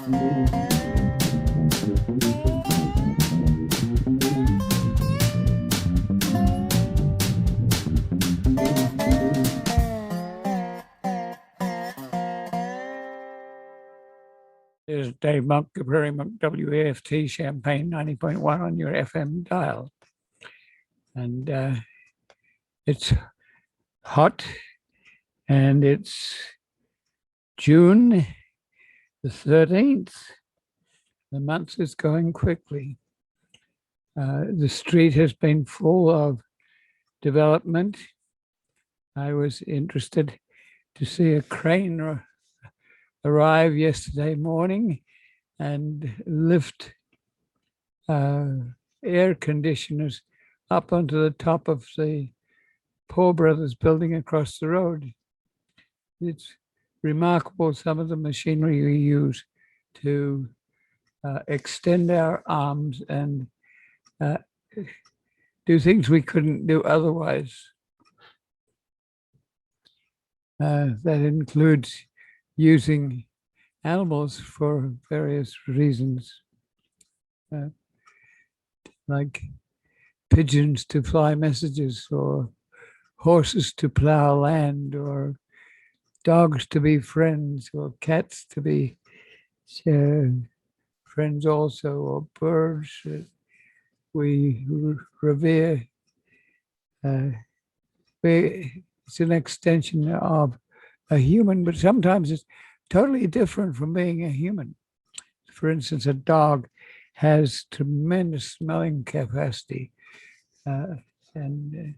This is Dave Monk of Prairie Monk WAFT Champaign 90.1 on your FM dial. And it's hot and it's June the 13th. The month is going quickly. The street has been full of development. I was interested to see a crane arrive yesterday morning and lift air conditioners up onto the top of the Paul Brothers building across the road. It's remarkable, some of the machinery we use to extend our arms and do things we couldn't do otherwise. That includes using animals for various reasons, like pigeons to fly messages, or horses to plow land, or dogs to be friends, or cats to be friends also, or birds that we revere. It's an extension of a human, but sometimes it's totally different from being a human. For instance, a dog has tremendous smelling capacity, and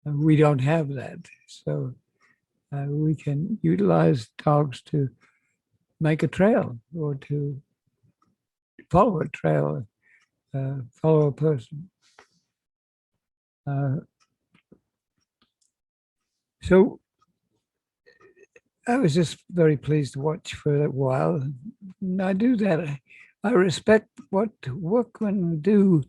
we don't have that. So we can utilize dogs to make a trail or to follow a trail, follow a person. So I was just very pleased to watch for a while. And I do that. I respect what workmen do,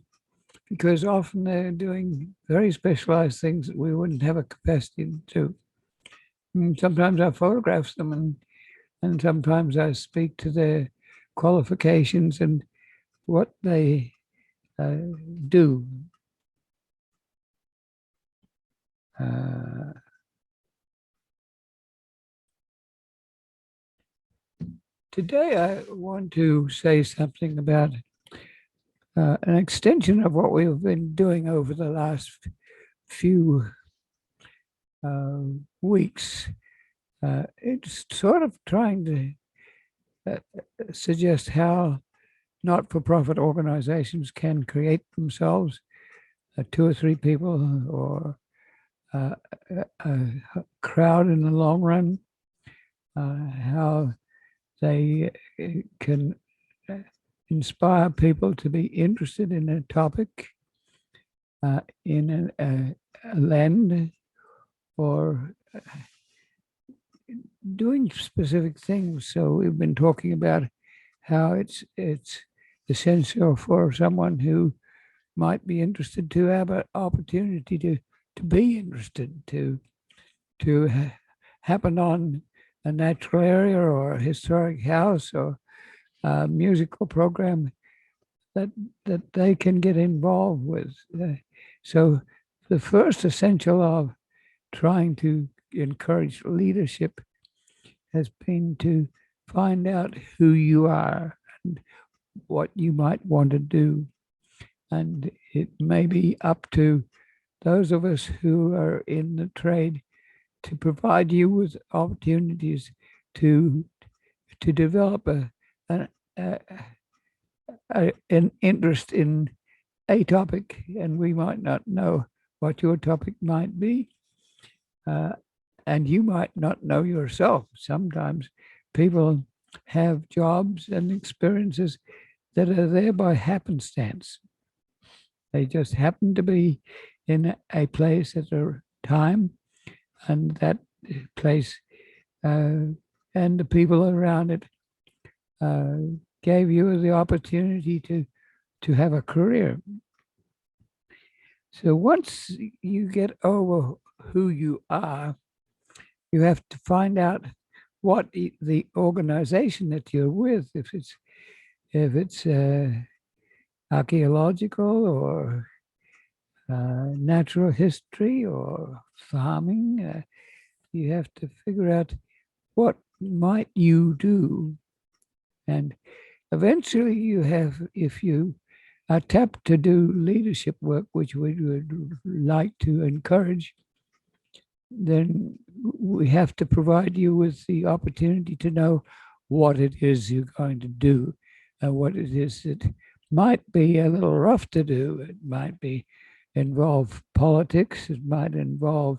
because often they're doing very specialized things that we wouldn't have a capacity to do. And sometimes I photograph them, and sometimes I speak to their qualifications and what they do. Today, I want to say something about an extension of what we've been doing over the last few weeks. It's sort of trying to suggest how not-for-profit organizations can create themselves, 2 or 3 people, or a crowd in the long run, how they can inspire people to be interested in a topic, in a land, or doing specific things. So we've been talking about how it's essential for someone who might be interested to have an opportunity to be interested, to happen on a natural area or a historic house or a musical program that they can get involved with. So the first essential of trying to encourage leadership has been to find out who you are and what you might want to do. And it may be up to those of us who are in the trade to provide you with opportunities to develop an interest in a topic, and we might not know what your topic might be, and you might not know yourself. Sometimes people have jobs and experiences that are there by happenstance. They just happen to be in a place at a time, and that place and the people around it gave you the opportunity to have a career. So once you get over who you are, you have to find out what the organization that you're with, if it's archaeological or natural history or farming, you have to figure out what might you do. And eventually you have, if you are tapped to do leadership work, which we would like to encourage, then we have to provide you with the opportunity to know what it is you're going to do, and what it is that might be a little rough to do. It might be involve politics. It might involve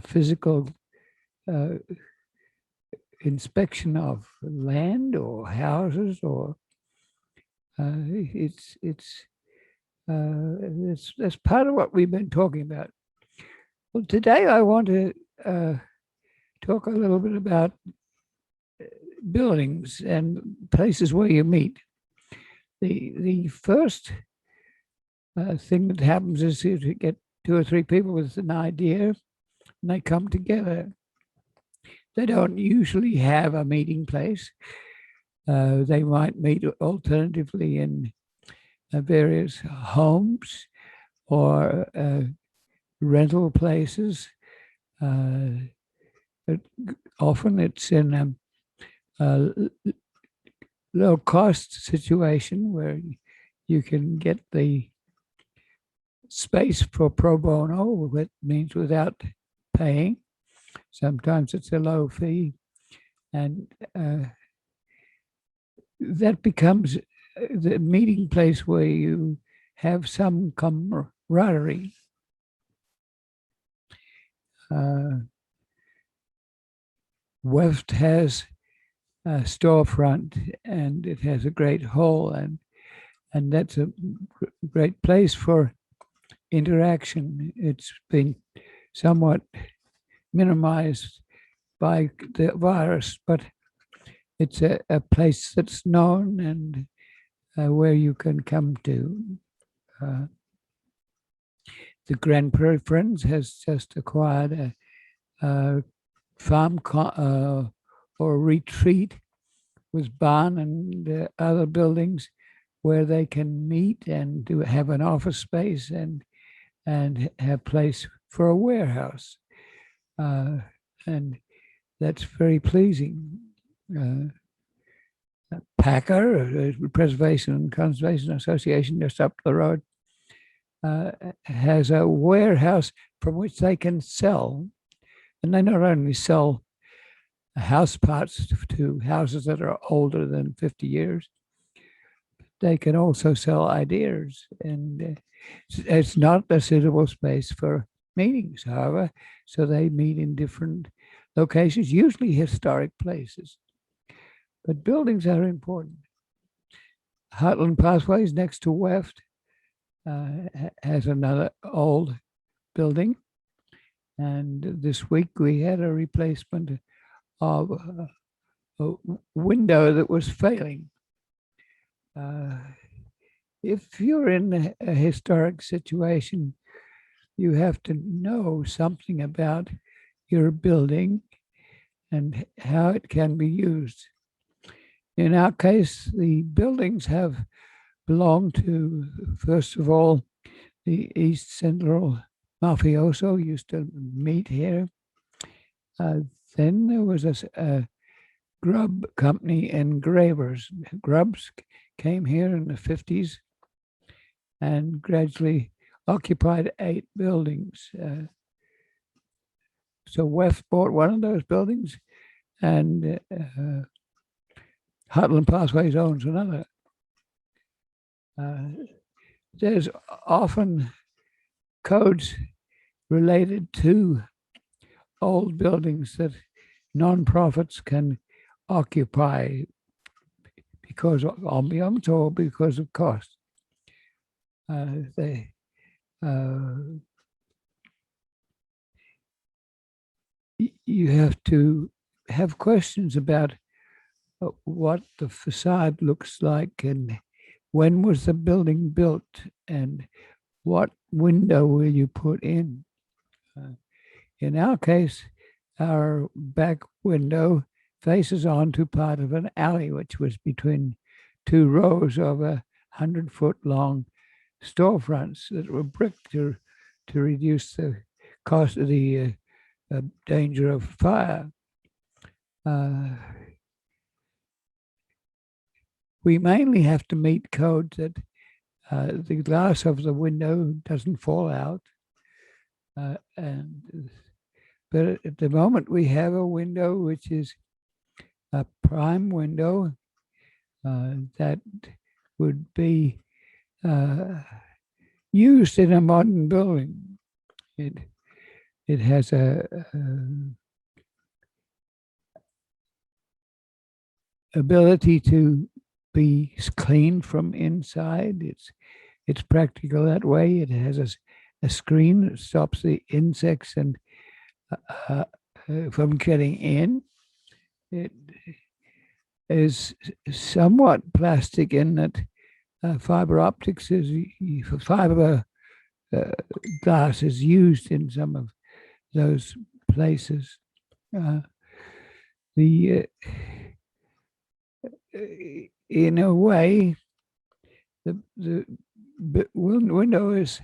physical uh, inspection of land or houses, or it's that's part of what we've been talking about. Well, today I want to talk a little bit about buildings and places where you meet. The first thing that happens is you get two or three people with an idea, and they come together. They don't usually have a meeting place. They might meet alternatively in various homes or rental places. But often it's in a low cost situation where you can get the space for pro bono, which means without paying. Sometimes it's a low fee, and that becomes the meeting place where you have some camaraderie. West has a storefront, and it has a great hall, and that's a great place for interaction. It's been somewhat minimized by the virus, but it's a place that's known and where you can come to. The Grand Prairie Friends has just acquired a farm or retreat with barn and other buildings where they can meet and have an office space and have place for a warehouse. And that's very pleasing. Packer, Preservation and Conservation Association, just up the road, has a warehouse from which they can sell. And they not only sell house parts to houses that are older than 50 years, they can also sell ideas. And it's not a suitable space for meetings, however, so they meet in different locations, usually historic places. But buildings are important. Heartland Pathways next to Weft has another old building. And this week we had a replacement of a window that was failing. If you're in a historic situation, you have to know something about your building and how it can be used. In our case, the buildings have belonged to, first of all, the East Central mafioso used to meet here. Then there was a grub company, engravers. Grubs came here in the 50s and gradually occupied 8 buildings. So West bought one of those buildings, and Heartland Pathways owns another. There's often codes related to old buildings that nonprofits can occupy because of ambiance or because of cost. You have to have questions about what the facade looks like and when was the building built and what window will you put in. In our case, our back window faces onto part of an alley, which was between two rows of 100-foot long storefronts that were bricked to reduce the cost of the danger of fire. We mainly have to meet codes that the glass of the window doesn't fall out. But at the moment, we have a window which is a prime window that would be used in a modern building. It has a ability to be cleaned from inside. It's practical that way. It has a screen that stops the insects and from getting in. It is somewhat plastic in that fiber optics is fiber glass is used in some of those places. In a way, the window is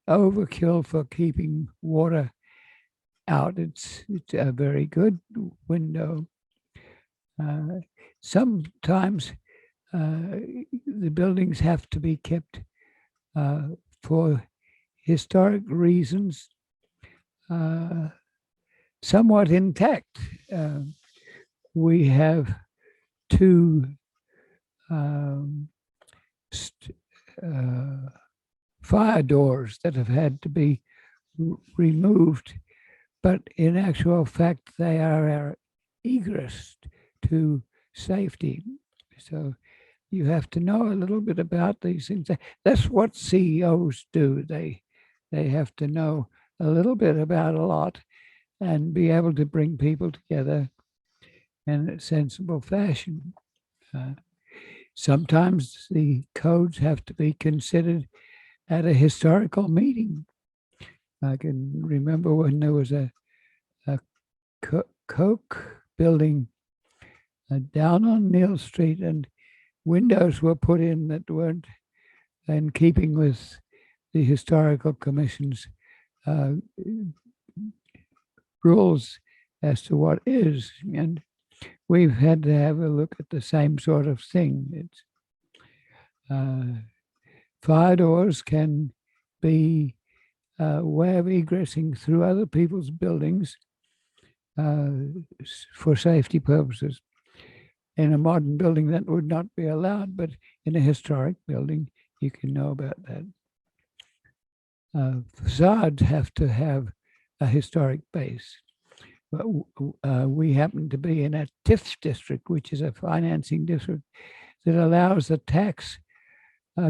overkill for keeping water out. It's a very good window. Sometimes the buildings have to be kept for historic reasons somewhat intact. We have two fire doors that have had to be removed, but in actual fact, they are our egress to safety. So you have to know a little bit about these things. That's what CEOs do. They have to know a little bit about a lot and be able to bring people together in a sensible fashion. Sometimes the codes have to be considered at a historical meeting. I can remember when there was a Coke building down on Neal Street, and windows were put in that weren't in keeping with the historical commission's rules as to what is. And we've had to have a look at the same sort of thing. It's fire doors can be a way of egressing through other people's buildings for safety purposes. In a modern building, that would not be allowed, but in a historic building, you can know about that. Facades have to have a historic base. But we happen to be in a TIF district, which is a financing district that allows the tax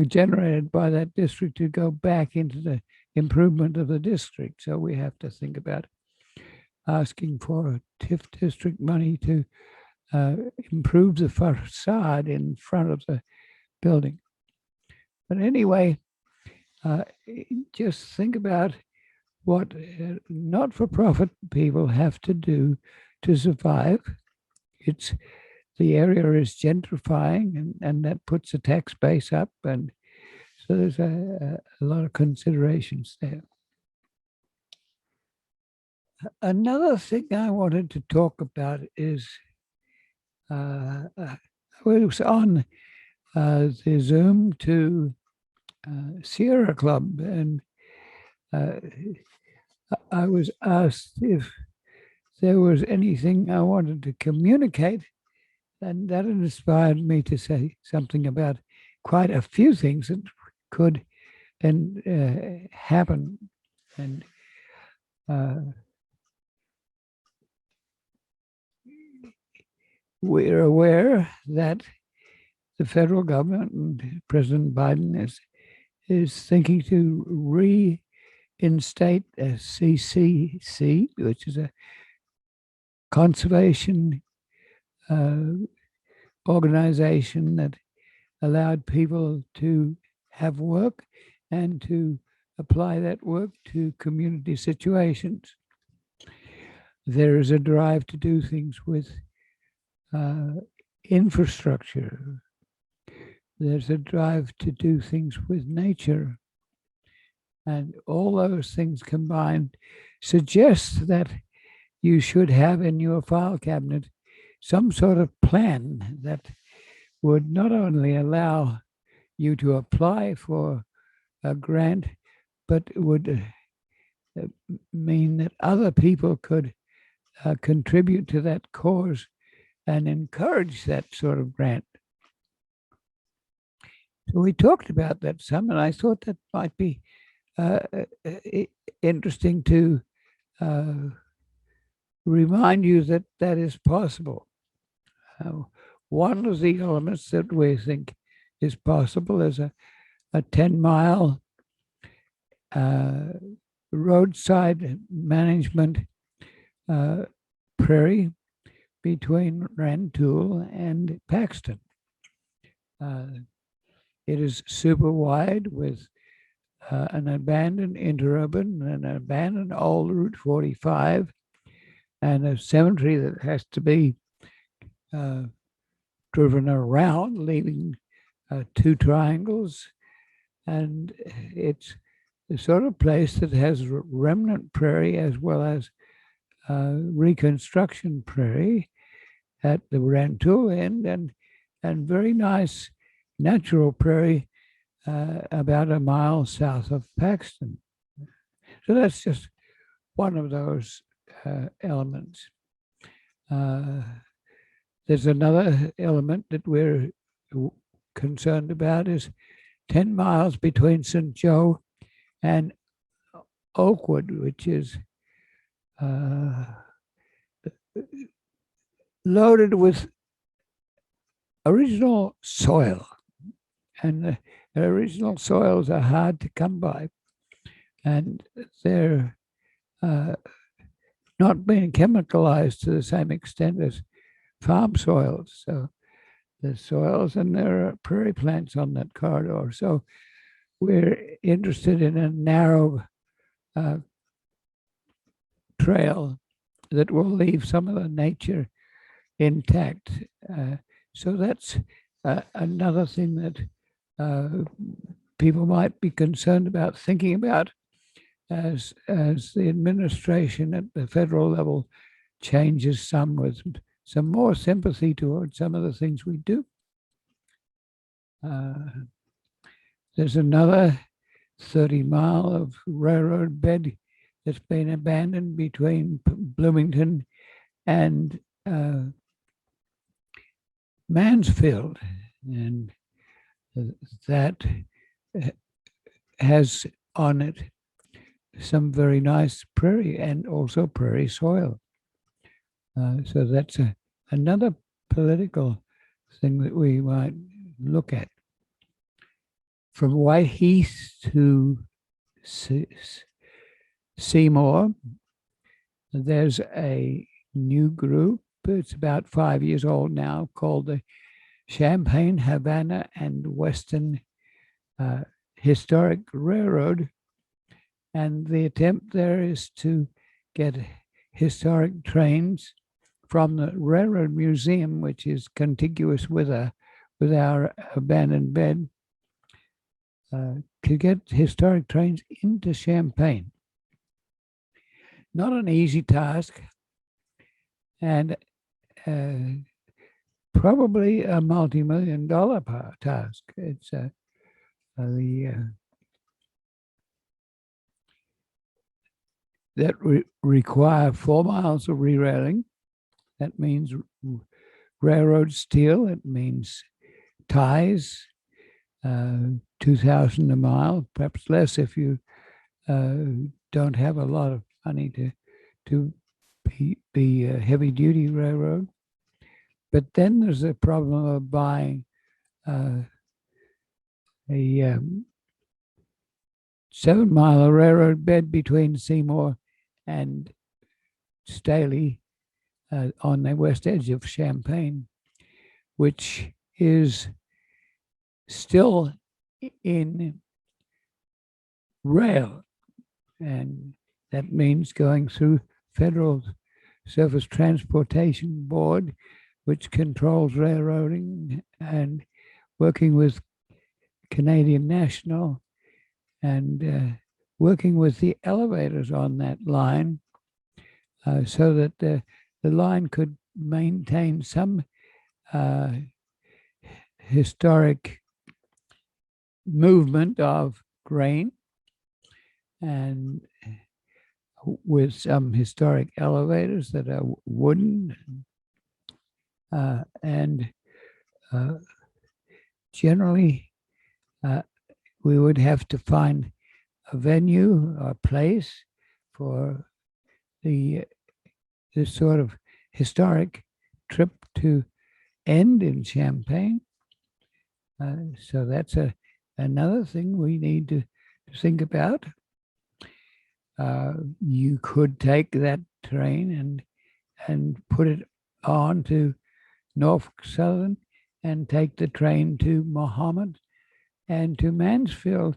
generated by that district to go back into the improvement of the district. So we have to think about asking for TIF district money to improve the facade in front of the building. But anyway, just think about what not-for-profit people have to do to survive. The area is gentrifying, and that puts the tax base up, and so there's a lot of considerations there. Another thing I wanted to talk about is I was on the Zoom to Sierra Club, and I was asked if there was anything I wanted to communicate, and that inspired me to say something about quite a few things that could happen. And we're aware that the federal government and President Biden is thinking to reinstate a CCC, which is a conservation organization that allowed people to have work and to apply that work to community situations. There is a drive to do things with infrastructure. There's a drive to do things with nature. And all those things combined suggest that you should have in your file cabinet some sort of plan that would not only allow you to apply for a grant, but would mean that other people could contribute to that cause and encourage that sort of grant. So we talked about that some, and I thought that might be interesting to remind you that that is possible. One of the elements that we think is possible is a 10-mile roadside management prairie between Rantoul and Paxton. It is super wide with an abandoned interurban, an abandoned old Route 45, and a cemetery that has to be driven around, leaving 2 triangles. And it's the sort of place that has remnant prairie as well as reconstruction prairie at the Rantoul end, and very nice natural prairie about a mile south of Paxton. So that's just one of those elements. There's another element that we're concerned about is 10 miles between St. Joe and Oakwood, which is loaded with original soil. And the original soils are hard to come by. And they're not being chemicalized to the same extent as farm soils. So the soils, and there are prairie plants on that corridor. So we're interested in a narrow trail that will leave some of the nature intact. So that's another thing that people might be concerned about, thinking about as the administration at the federal level changes some, with some more sympathy towards some of the things we do. There's another 30-mile of railroad bed that's been abandoned between Bloomington and Mansfield, and that has on it some very nice prairie and also prairie soil. So that's another political thing that we might look at. From Whiteheath to Seymour, there's a new group. It's about 5 years old now, called the Champaign, Havana, and Western Historic Railroad. And the attempt there is to get historic trains from the Railroad Museum, which is contiguous with our abandoned bed, to get historic trains into Champaign. Not an easy task, and probably a multi-million-dollar task. It's that require 4 miles of re-railing. That means railroad steel. It means ties, 2,000 a mile, perhaps less if you don't have a lot of money to be a heavy-duty railroad. But then there's the problem of buying a 7-mile railroad bed between Seymour and Staley on the west edge of Champaign, which is still in rail. And that means going through Federal Surface Transportation Board, which controls railroading, and working with Canadian National, and working with the elevators on that line, so that the line could maintain some uh, historic movement of grain, and with some historic elevators that are wooden, and generally we would have to find a venue or place for this sort of historic trip to end in Champagne. So that's another thing we need to think about. You could take that train and put it on to Norfolk Southern and take the train to Mohammed and to Mansfield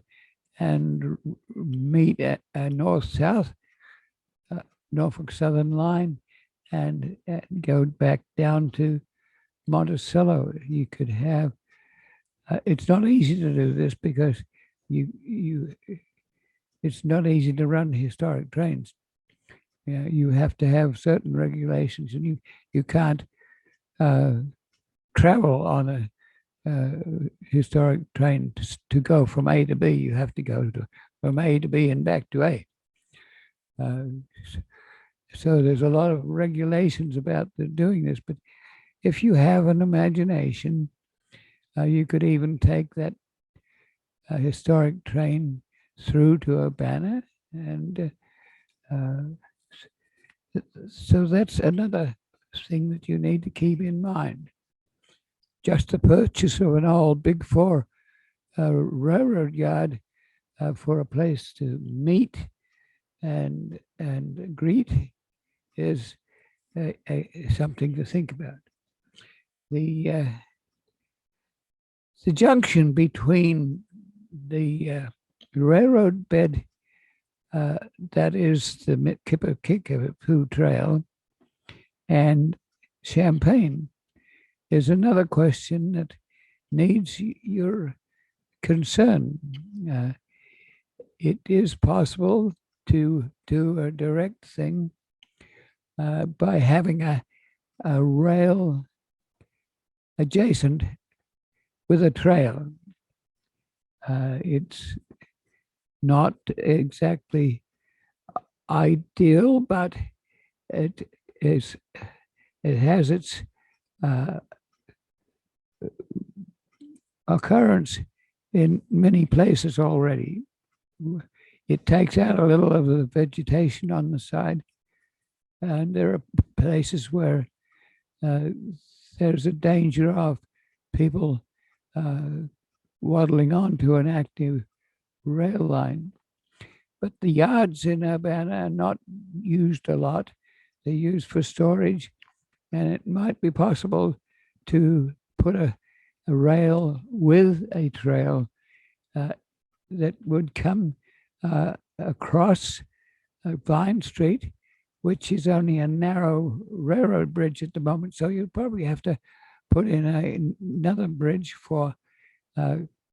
and meet at a north-south Norfolk Southern line and go back down to Monticello. You could have, it's not easy to do this because it's not easy to run historic trains. You have to have certain regulations, and you can't travel on a historic train to go from A to B. You have to go from A to B and back to A. So there's a lot of regulations about doing this, but if you have an imagination, you could even take that historic train through to Urbana, and so that's another thing that you need to keep in mind. Just the purchase of an old Big Four railroad yard for a place to meet and greet is something to think about. The junction between the railroad bed that is the Kickapoo Trail and Champagne is another question that needs your concern. It is possible to do a direct thing by having a rail adjacent with a trail. It's not exactly ideal, but it has its occurrence in many places already. It takes out a little of the vegetation on the side, and there are places where there's a danger of people waddling onto an active rail line. But the yards in Urbana are not used a lot. They're used for storage, and it might be possible to put a rail with a trail that would come across Vine Street, which is only a narrow railroad bridge at the moment. So you'd probably have to put in another bridge for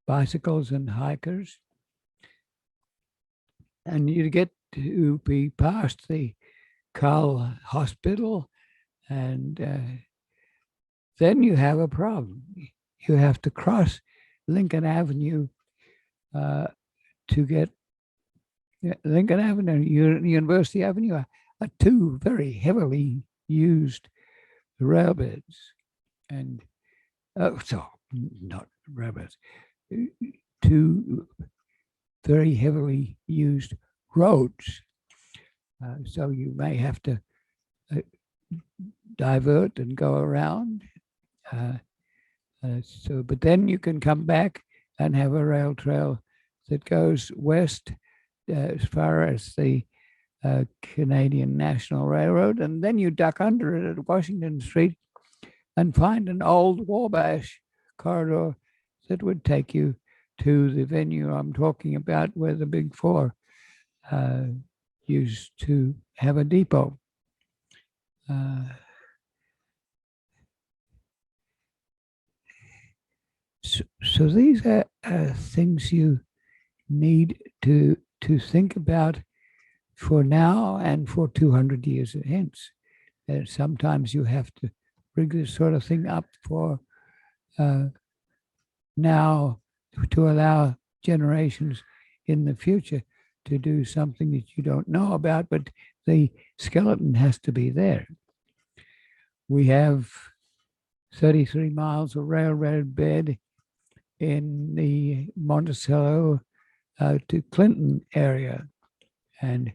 bicycles and hikers. And you get to be past the Carl Hospital, and then you have a problem. You have to cross Lincoln Avenue to get Lincoln Avenue and University Avenue are two very heavily used railbeds, and not railbeds, two very heavily used roads. So you may have to divert and go around. But then you can come back and have a rail trail that goes west as far as the Canadian National Railroad, and then you duck under it at Washington Street and find an old Wabash corridor that would take you to the venue I'm talking about, where the Big Four used to have a depot. So these are things you need to think about for now and for 200 years hence. Sometimes you have to bring this sort of thing up for uh, now to allow generations in the future to do something that you don't know about, but the skeleton has to be there. We have 33 miles of railroad bed in the Monticello to Clinton area, and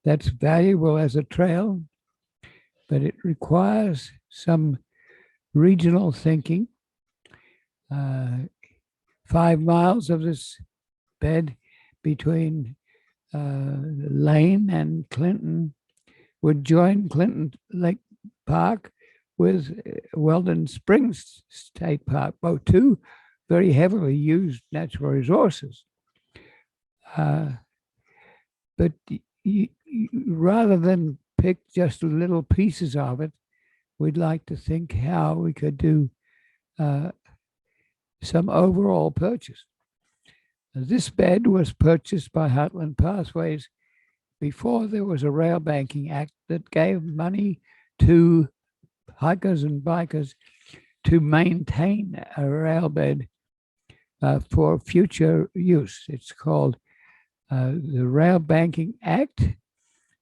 that's valuable as a trail, but it requires some regional thinking. 5 miles of this bed between Lane and Clinton would join Clinton Lake Park with Weldon Springs State Park, both two very heavily used natural resources. But rather than pick just little pieces of it, we'd like to think how we could do some overall purchase. This bed was purchased by Heartland Pathways before there was a rail banking act that gave money to hikers and bikers to maintain a rail bed for future use. It's called the Rail Banking Act,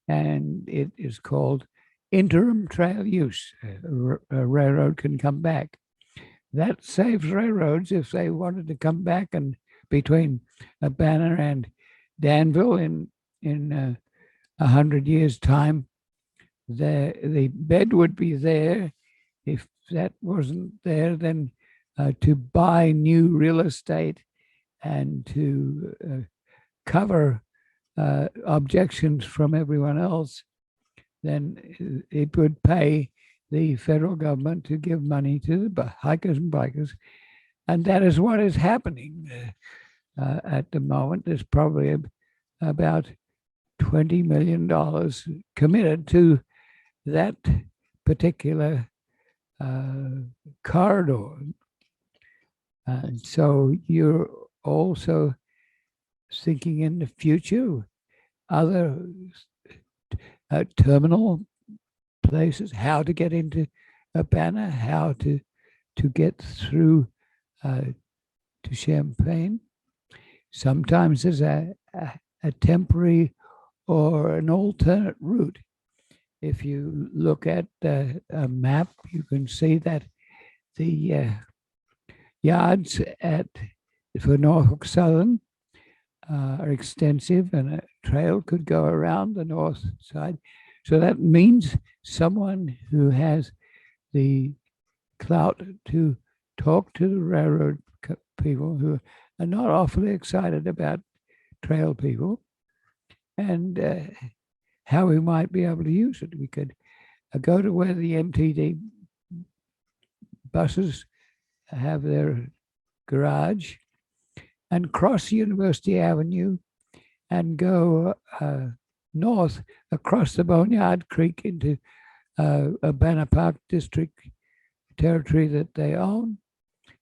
and it is called interim trail use. A railroad can come back. That saves railroads if they wanted to come back and between Banner and Danville in 100 years' time, the bed would be there. If that wasn't there, then to buy new real estate and to cover objections from everyone else, then it would pay the federal government to give money to the hikers and bikers. And that is what is happening at the moment. There's probably about $20 million committed to that particular corridor. And so you're also thinking in the future, other terminal places, how to get into Urbana, how to get through to Champaign. Sometimes there's a temporary or an alternate route. If you look at a map, you can see that the yards for Norfolk Southern are extensive, and a trail could go around the north side. So that means someone who has the clout to talk to the railroad people who are not awfully excited about trail people, and how we might be able to use it. We could go to where the MTD buses have their garage and cross University Avenue and go north across the Boneyard Creek into Urbana Park District territory that they own,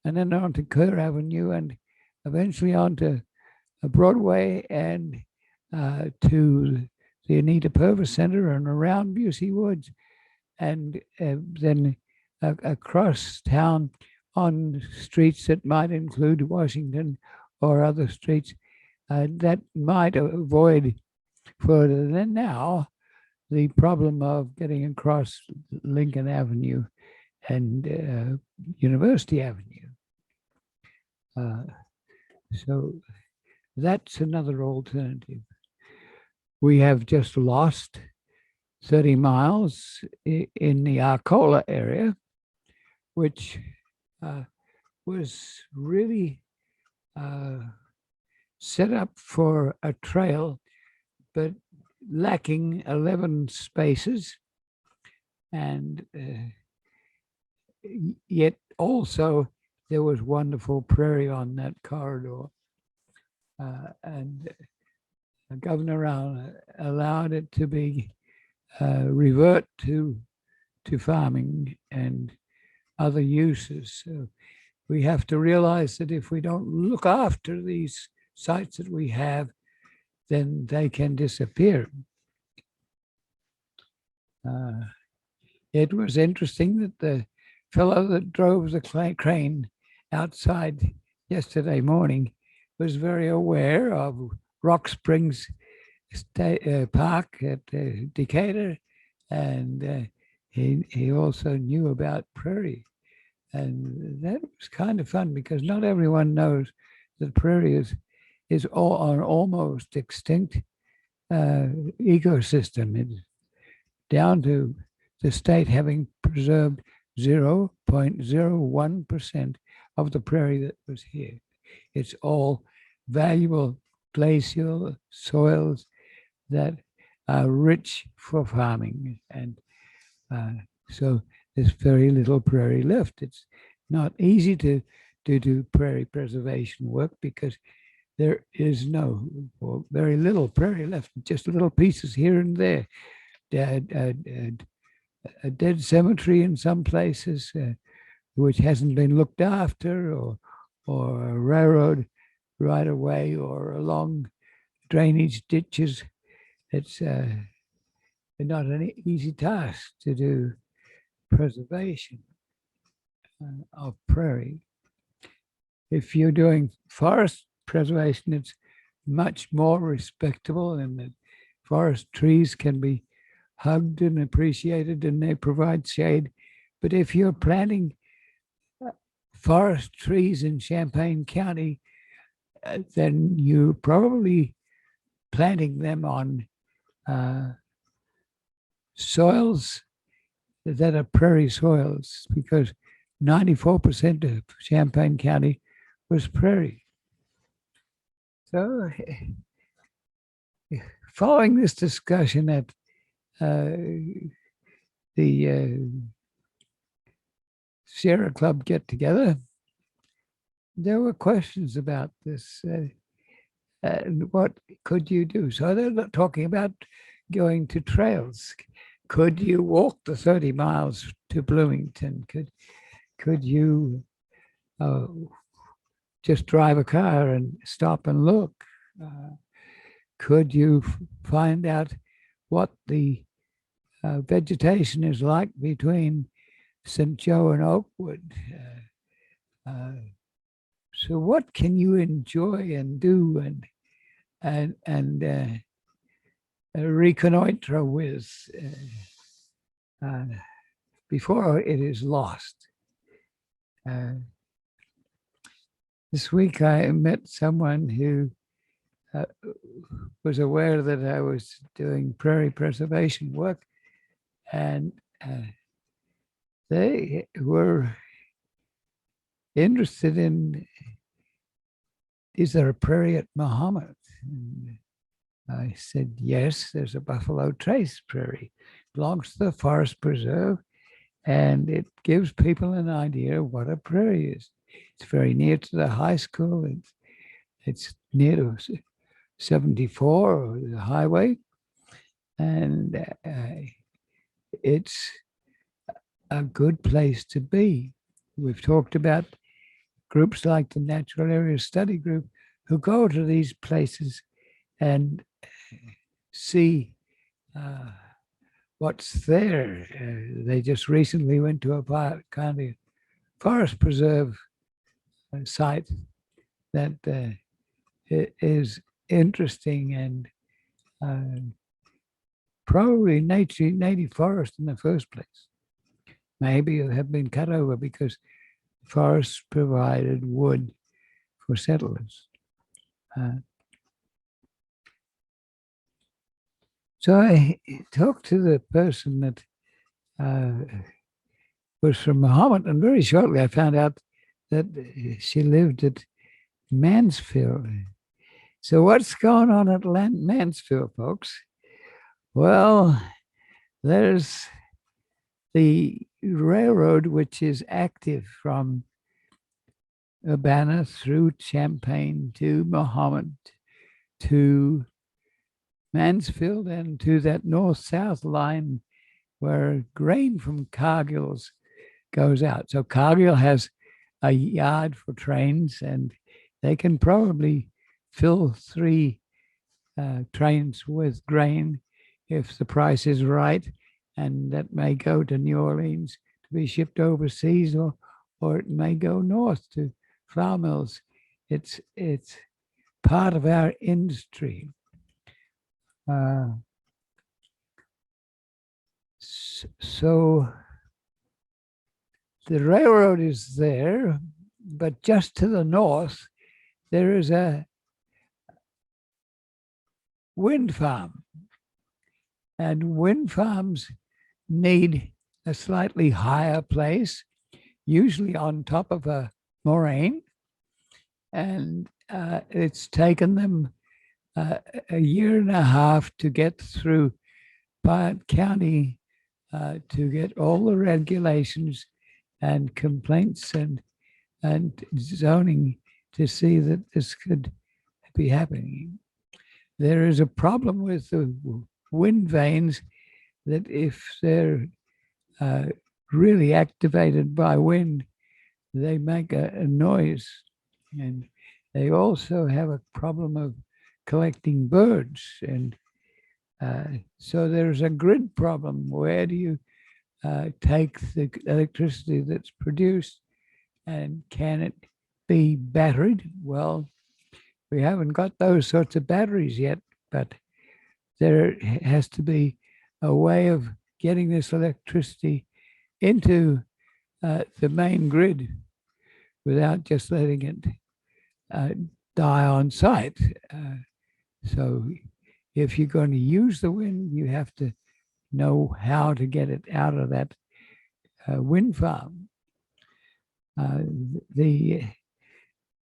and then on to Kerr Avenue and eventually on to Broadway and to the Anita Purvis Center and around Busey Woods, and then across town on streets that might include Washington or other streets that might avoid further than now the problem of getting across Lincoln Avenue and University Avenue. So that's another alternative. We have just lost 30 miles in the Arcola area, which was really set up for a trail, but lacking 11 spaces, and yet also there was wonderful prairie on that corridor, and Governor Brown allowed it to be revert to farming and other uses. So we have to realize that if we don't look after these sites that we have, then they can disappear. It was interesting that the fellow that drove the crane outside yesterday morning was very aware of Rock Springs Park at Decatur, and he also knew about Prairie. And that was kind of fun because not everyone knows that Prairie is all, an almost extinct ecosystem. It's down to the state having preserved 0.01% of the prairie that was here. It's all valuable glacial soils that are rich for farming. And so there's very little prairie left. It's not easy to do prairie preservation work because there is no, or very little prairie left, just little pieces here and there. A dead cemetery in some places, which hasn't been looked after, or a railroad right away, or along drainage ditches. It's not an easy task to do preservation of prairie. If you're doing forest preservation, it's much more respectable, and that forest trees can be hugged and appreciated, and they provide shade. But if you're planting forest trees in Champaign County, then you're probably planting them on soils that are prairie soils, because 94% of Champaign County was prairie. So following this discussion at the Sierra Club get together, there were questions about this. What could you do? So they're not talking about going to trails. Could you walk the 30 miles to Bloomington? Could you just drive a car and stop and look? Could you find out what the vegetation is like between St. Joe and Oakwood? So what can you enjoy and do and reconnoiter with before it is lost? This week I met someone who was aware that I was doing prairie preservation work, and they were interested in, is there a prairie at Mahomet? And I said, yes, there's a Buffalo Trace Prairie. It belongs to the Forest Preserve, and it gives people an idea of what a prairie is. It's very near to the high school. It's near to 74 or the highway, and it's a good place to be. We've talked about groups like the Natural Area Study Group who go to these places and see what's there. They just recently went to a county forest preserve site that is interesting, and probably native forest in the first place. Maybe it had been cut over because forests provided wood for settlers. So I talked to the person that was from Mahomet, and very shortly I found out that she lived at Mansfield. So what's going on at Mansfield, folks? Well, there's the railroad, which is active from Urbana through Champaign to Mahomet to Mansfield and to that north-south line where grain from Cargill's goes out. So Cargill has a yard for trains, and they can probably fill three trains with grain if the price is right, and that may go to New Orleans to be shipped overseas, or it may go north to flour mills. It's part of our industry. Uh, so the railroad is there, but just to the north, there is a wind farm. And wind farms need a slightly higher place, usually on top of a moraine. And it's taken them a year and a half to get through Piatt County to get all the regulations and complaints and zoning to see that this could be happening. There is a problem with the wind vanes that if they're really activated by wind, they make a noise. And they also have a problem of collecting birds. And so there's a grid problem. Where do you take the electricity that's produced, and can it be batteried? Well, we haven't got those sorts of batteries yet, but there has to be a way of getting this electricity into the main grid without just letting it die on site. So if you're going to use the wind, you have to know how to get it out of that wind farm.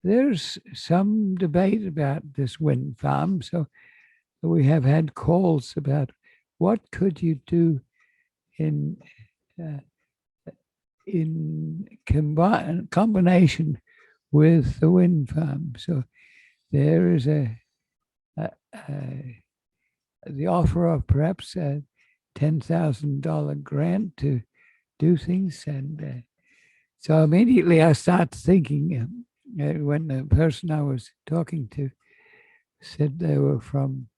There's some debate about this wind farm. So we have had calls about what could you do in combination with the wind farm. So there is the offer of perhaps a $10,000 grant to do things. And so immediately I start thinking, when the person I was talking to said they were from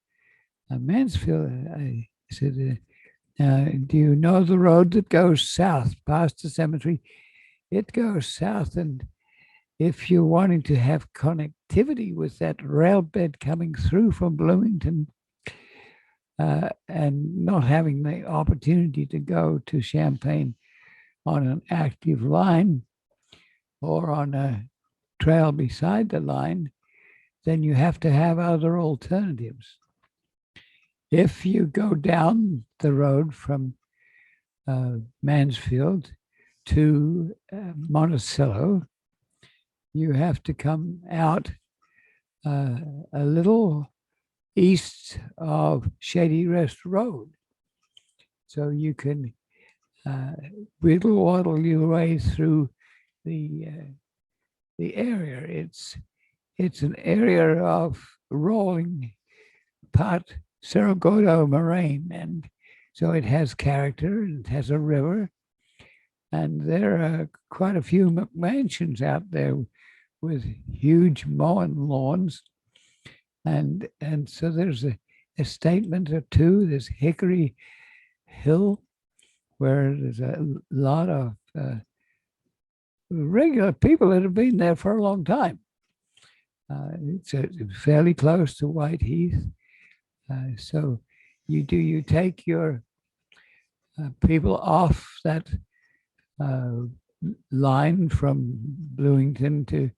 Mansfield, I said, do you know the road that goes south past the cemetery? It goes south, and if you're wanting to have connectivity with that rail bed coming through from Bloomington and not having the opportunity to go to Champaign on an active line or on a trail beside the line, then you have to have other alternatives. If you go down the road from Mansfield to Monticello, you have to come out a little east of Shady Rest Road. So you can whittle waddle your way through the area. It's an area of rolling part Cerro Gordo moraine, and so it has character. It has a river, and there are quite a few mansions out there with huge mowing lawns, and so there's a statement or two. There's Hickory Hill, where there's a lot of regular people that have been there for a long time. It's fairly close to White Heath. So you take your people off that line from Bloomington to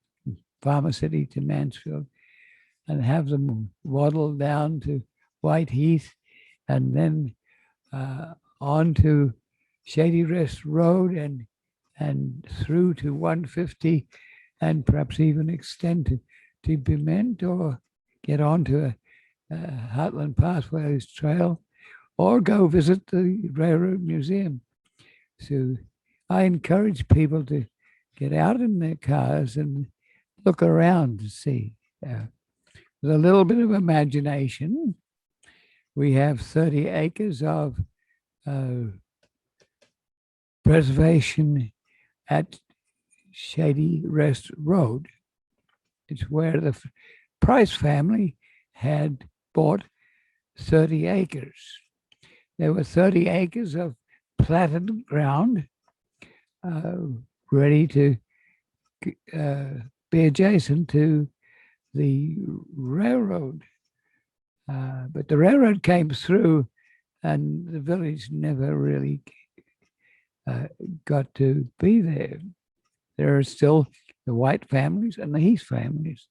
Farmer City to Mansfield and have them waddle down to White Heath and then on to Shady Rest Road and through to 150 and perhaps even extend to Bement or get onto a Heartland Pathways Trail or go visit the Railroad Museum. So I encourage people to get out in their cars and look around to see. With a little bit of imagination, we have 30 acres of preservation at Shady Rest Road. It's where the Price family had bought 30 acres. There were 30 acres of platted ground uh, ready to be adjacent to the railroad. But the railroad came through and the village never really got to be there. There are still the White families and the Heath families.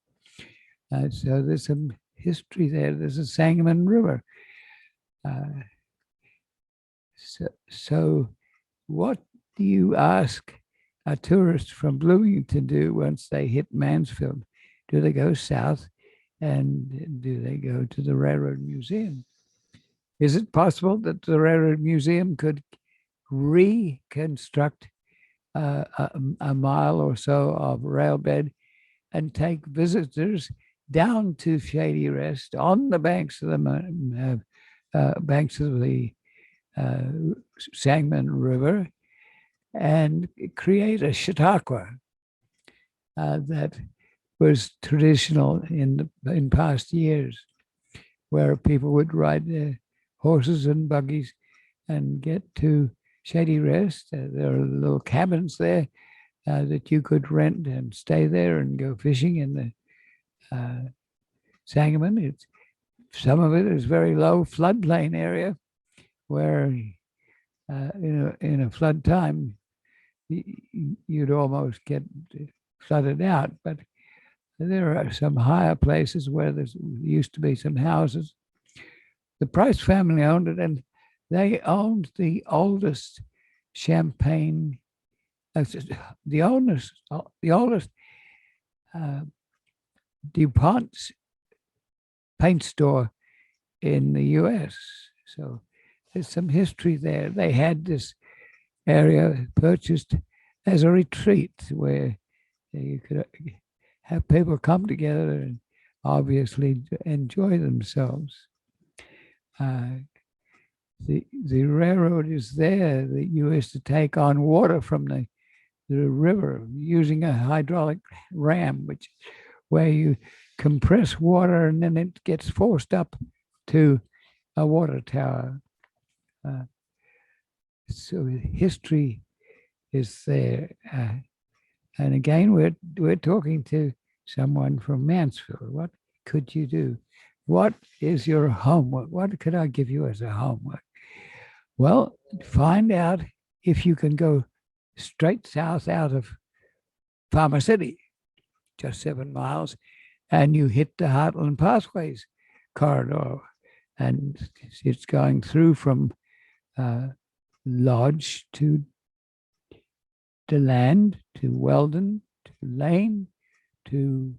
So there's some history there. There's a Sangamon River. So what do you ask a tourist from Bloomington do once they hit Mansfield? Do they go south and do they go to the Railroad Museum? Is it possible that the Railroad Museum could reconstruct a mile or so of railbed and take visitors down to Shady Rest on the banks of the Sangamon River and create a Chautauqua that was traditional in past years, where people would ride their horses and buggies and get to Shady Rest. There are little cabins there that you could rent and stay there and go fishing in the Sangamon. Some of it is very low floodplain area where in a flood time you'd almost get flooded out. But there are some higher places where there used to be some houses. The Price family owned it, and they owned the oldest champagne, the oldest DuPont paint store in the U.S. So there's some history there. They had this area purchased as a retreat where you could have people come together and obviously enjoy themselves. The railroad is there. The U.S. to take on water from the river using a hydraulic ram, which where you compress water and then it gets forced up to a water tower. So history is there. And again, we're talking to someone from Mansfield. What could you do? What is your homework? What could I give you as a homework? Well, find out if you can go straight south out of Farmer City, just 7 miles, and you hit the Heartland Pathways corridor. And it's going through from Lodge to DeLand, to Weldon, to Lane, to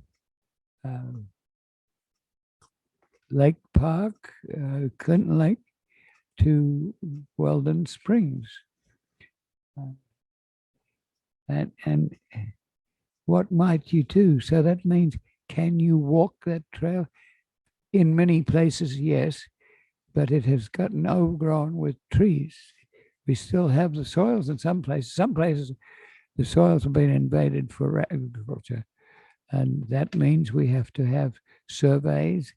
Lake Park, Clinton Lake, to Weldon Springs. And what might you do? So that means, can you walk that trail? In many places, yes, but it has gotten overgrown with trees. We still have the soils in some places. Some places, the soils have been invaded for agriculture. And that means we have to have surveys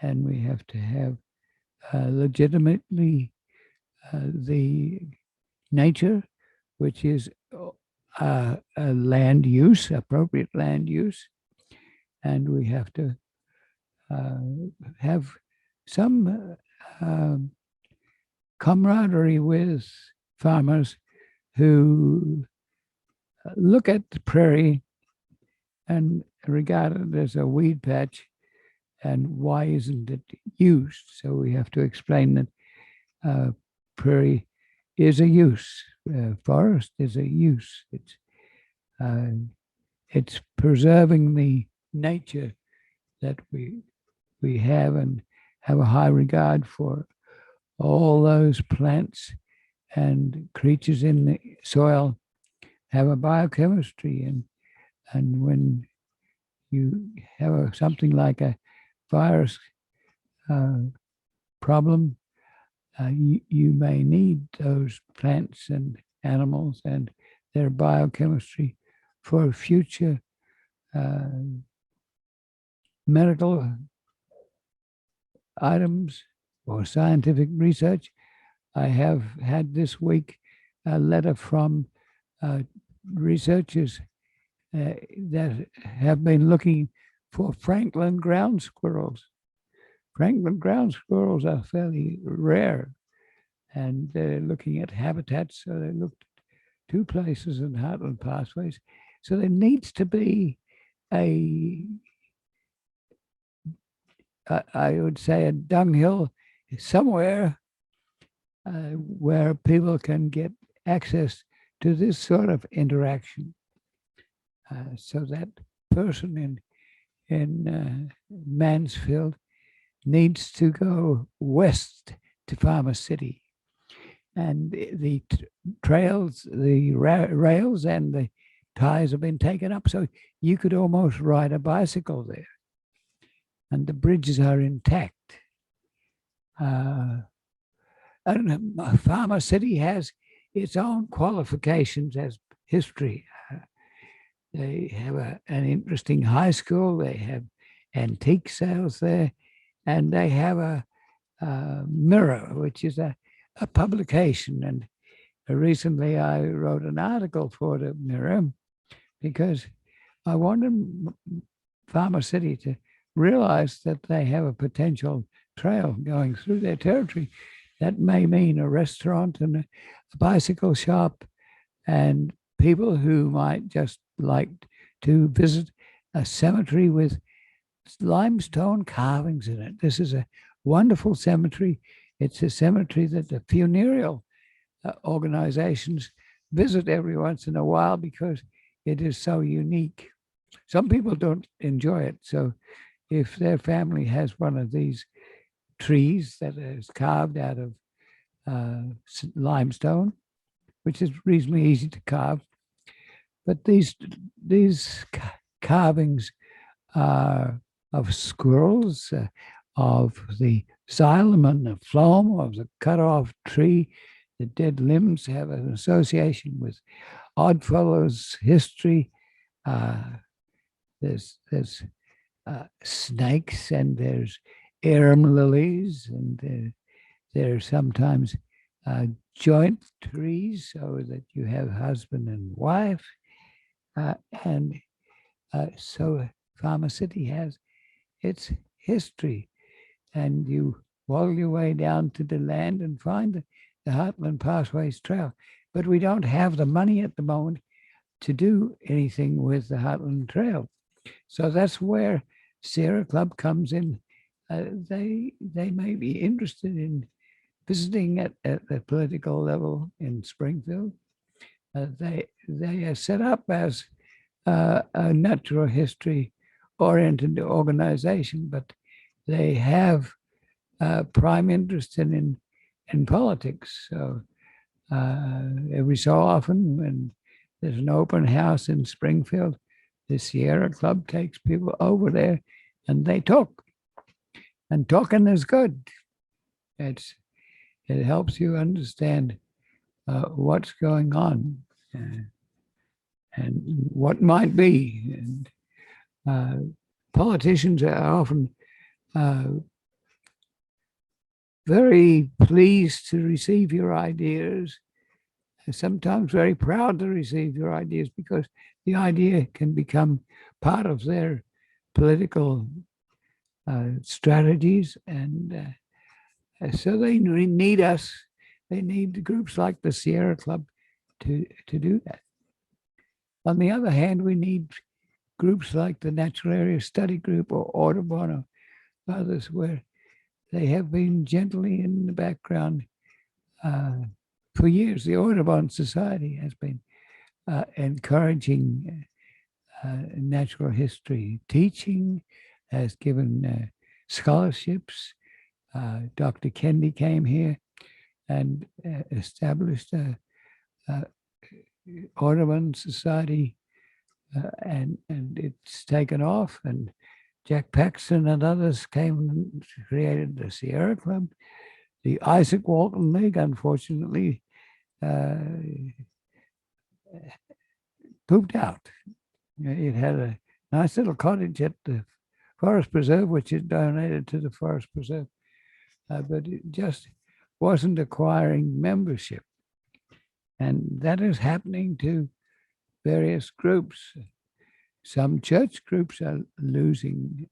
and we have to have legitimately the nature, which is a land use, appropriate land use. And we have to have some camaraderie with farmers who look at the prairie and regard it as a weed patch, and why isn't it used? So we have to explain that prairie is a use, forest is a use. It's preserving the nature that we have and have a high regard for all those plants and creatures in the soil have a biochemistry, and when you have something like a virus problem, you may need those plants and animals and their biochemistry for future medical items or scientific research. I have had this week a letter from researchers that have been looking for Franklin ground squirrels. Franklin ground squirrels are fairly rare, and they're looking at habitats. So they looked at two places in Heartland Pathways. So there needs to be a, I would say, a dunghill somewhere where people can get access to this sort of interaction. So that person in Mansfield needs to go west to Farmer City. And the trails, the rails and the ties have been taken up. So you could almost ride a bicycle there. And the bridges are intact. And Farmer City has its own qualifications as history. They have an interesting high school. They have antique sales there. And they have a Mirror, which is a publication. And recently I wrote an article for the Mirror because I wanted Farmer City to realize that they have a potential trail going through their territory. That may mean a restaurant and a bicycle shop, and people who might just like to visit a cemetery with limestone carvings in it. This is a wonderful cemetery. It's a cemetery that the funereal organizations visit every once in a while because it is so unique. Some people don't enjoy it. So if their family has one of these trees that is carved out of limestone, which is reasonably easy to carve, but these carvings are of squirrels, of the xylem and the phloem of the cut off tree. The dead limbs have an association with Oddfellows history. There's snakes, and there's arum lilies, and there's sometimes joint trees so that you have husband and wife. So Farmer City has its history, and you woggle your way down to the land and find the Heartland Pathways Trail. But we don't have the money at the moment to do anything with the Heartland Trail. So that's where Sierra Club comes in. They may be interested in visiting at the political level in Springfield. They are set up as a natural history oriented organization, but they have prime interest in politics. So every so often, when there's an open house in Springfield, the Sierra Club takes people over there and they talk. And talking is good. It helps you understand what's going on and what might be. And politicians are often very pleased to receive your ideas, and sometimes very proud to receive your ideas, because the idea can become part of their political strategies. And so they need us. They need groups like the Sierra Club to do that. On the other hand, we need groups like the Natural Area Study Group or Audubon or others, where they have been gently in the background for years. The Audubon Society has been encouraging natural history teaching, has given scholarships. Dr. Kendi came here and established a Audubon Society, and it's taken off. And Jack Paxton and others came and created the Sierra Club. The Isaac Walton League, unfortunately, pooped out. It had a nice little cottage at the forest preserve, which it donated to the forest preserve, but it just wasn't acquiring membership. And that is happening to various groups. Some church groups are losing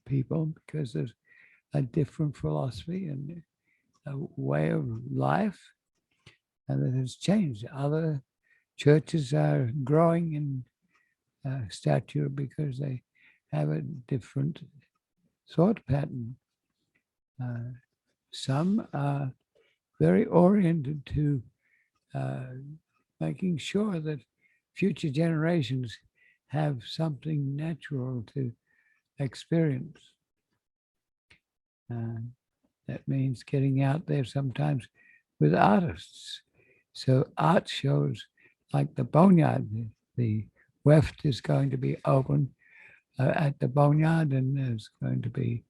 people because there's a different philosophy and a way of life, and it has changed. Other churches are growing in stature because they have a different thought pattern. Some are very oriented to making sure that future generations have something natural to experience. That means getting out there sometimes with artists. So art shows like the Boneyard, the weft is going to be open at the Boneyard, and there's going to be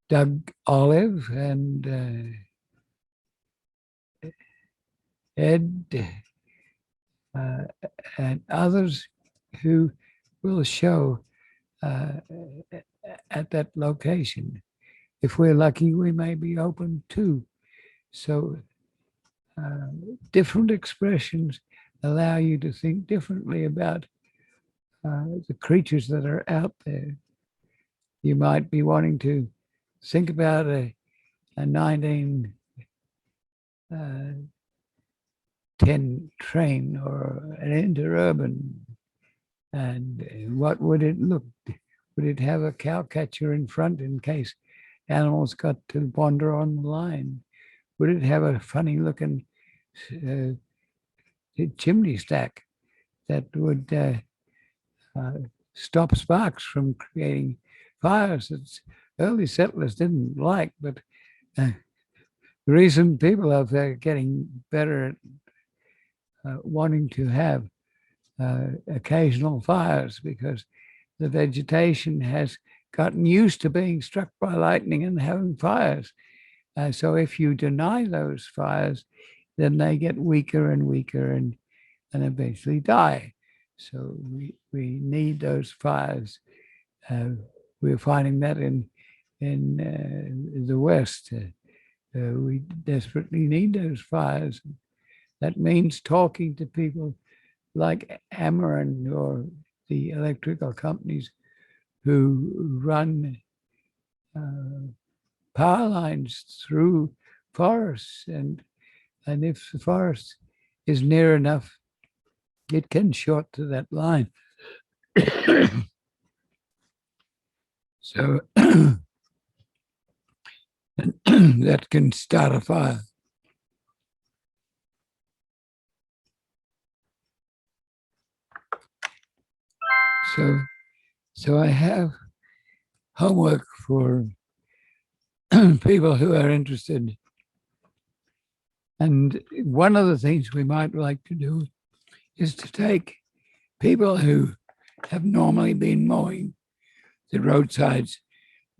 Doug Olive and Ed and others who will show at that location. If we're lucky, we may be open too. So different expressions allow you to think differently about the creatures that are out there. You might be wanting to think about a 1910 train or an interurban, and what would it look? Would it have a cow catcher in front in case animals got to wander on the line? Would it have a funny looking chimney stack that would stop sparks from creating fires that early settlers didn't like? But the reason people are getting better at wanting to have occasional fires because the vegetation has gotten used to being struck by lightning and having fires. So if you deny those fires, then they get weaker and weaker and eventually die. So we need those fires. We're finding that in the West. We desperately need those fires. That means talking to people like Ameren or the electrical companies who run power lines through forests. And if the forest is near enough, it can short to that line. So that can start a fire. So I have homework for people who are interested. And one of the things we might like to do is to take people who have normally been mowing the roadsides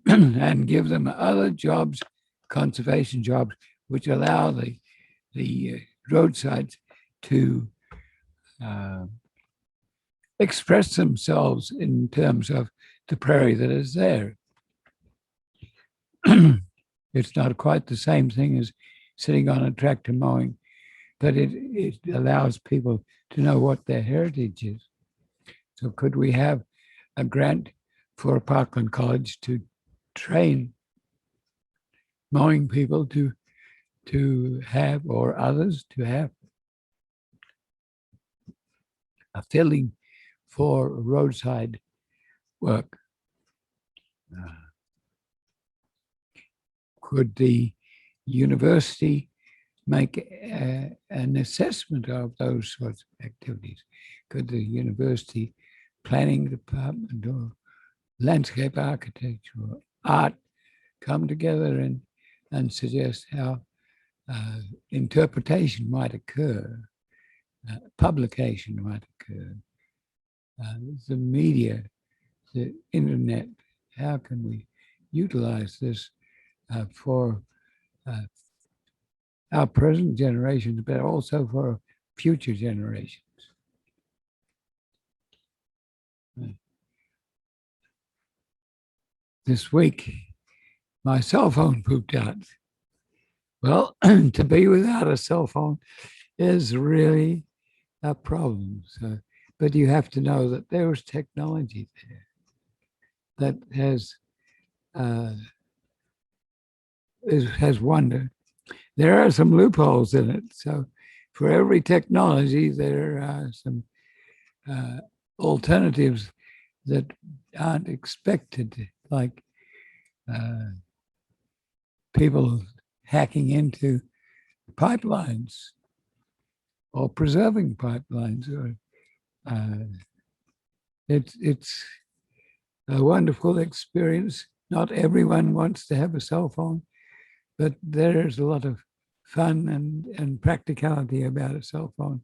and give them other jobs, conservation jobs, which allow the roadsides to express themselves in terms of the prairie that is there. It's not quite the same thing as sitting on a tractor mowing, but it allows people to know what their heritage is. So could we have a grant for Parkland College to train mowing people to have, or others to have, a feeling for roadside work? Could the university make an assessment of those sorts of activities? Could the university planning department or landscape architecture or art come together and suggest how interpretation might occur, publication might occur, the media, the internet, how can we utilize this for our present generations, but also for future generations. This week, my cell phone pooped out. Well, to be without a cell phone is really a problem. So, but you have to know that there was technology there that has wonder. There are some loopholes in it. So, for every technology, there are some alternatives that aren't expected, like people hacking into pipelines or preserving pipelines. Or it's a wonderful experience. Not everyone wants to have a cell phone, but there's a lot of fun and practicality about a cell phone.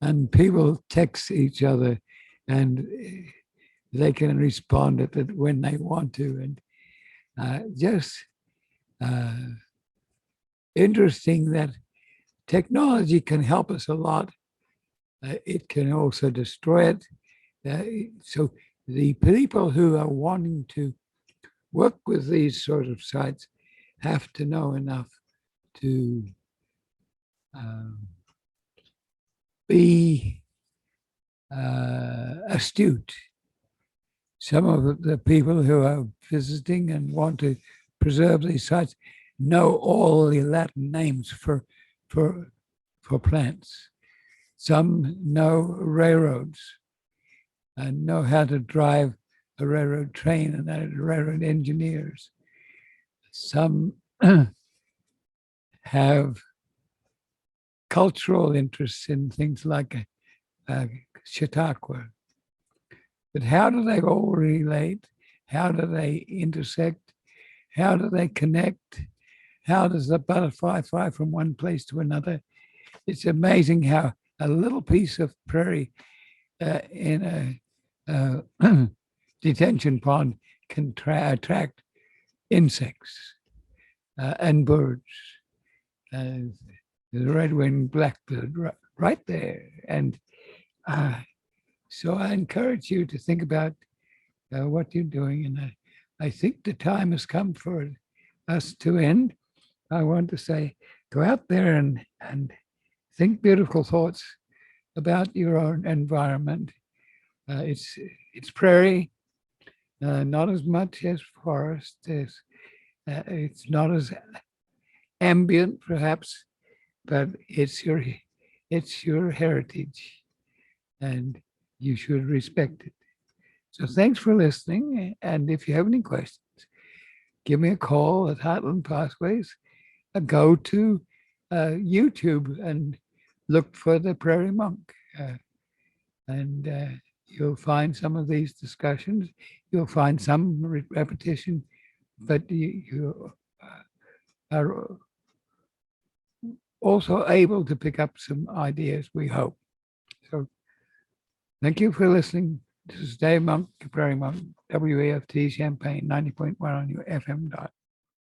And people text each other, and they can respond at it when they want to. And just interesting that technology can help us a lot. It can also destroy it. So the people who are wanting to work with these sort of sites have to know enough to be astute. Some of the people who are visiting and want to preserve these sites know all the Latin names for plants. Some know railroads and know how to drive a railroad train and are railroad engineers. Some have cultural interests in things like Chautauqua. But how do they all relate? How do they intersect? How do they connect? How does the butterfly fly from one place to another? It's amazing how a little piece of prairie in a detention pond can attract insects and birds. The red-winged blackbird right there. And so I encourage you to think about what you're doing. And I think the time has come for us to end. I want to say, go out there and think beautiful thoughts about your own environment. It's prairie, not as much as forest. It's not as ambient, perhaps, but it's your heritage, and you should respect it. So thanks for listening. And if you have any questions, give me a call at Heartland Pathways. Go to YouTube and look for the Prairie Monk. And you'll find some of these discussions. You'll find some repetition, but you are also able to pick up some ideas, we hope. So thank you for listening. This is Dave Monk, Prairie Monk, WAFT Champaign 90.1 on your FM dot.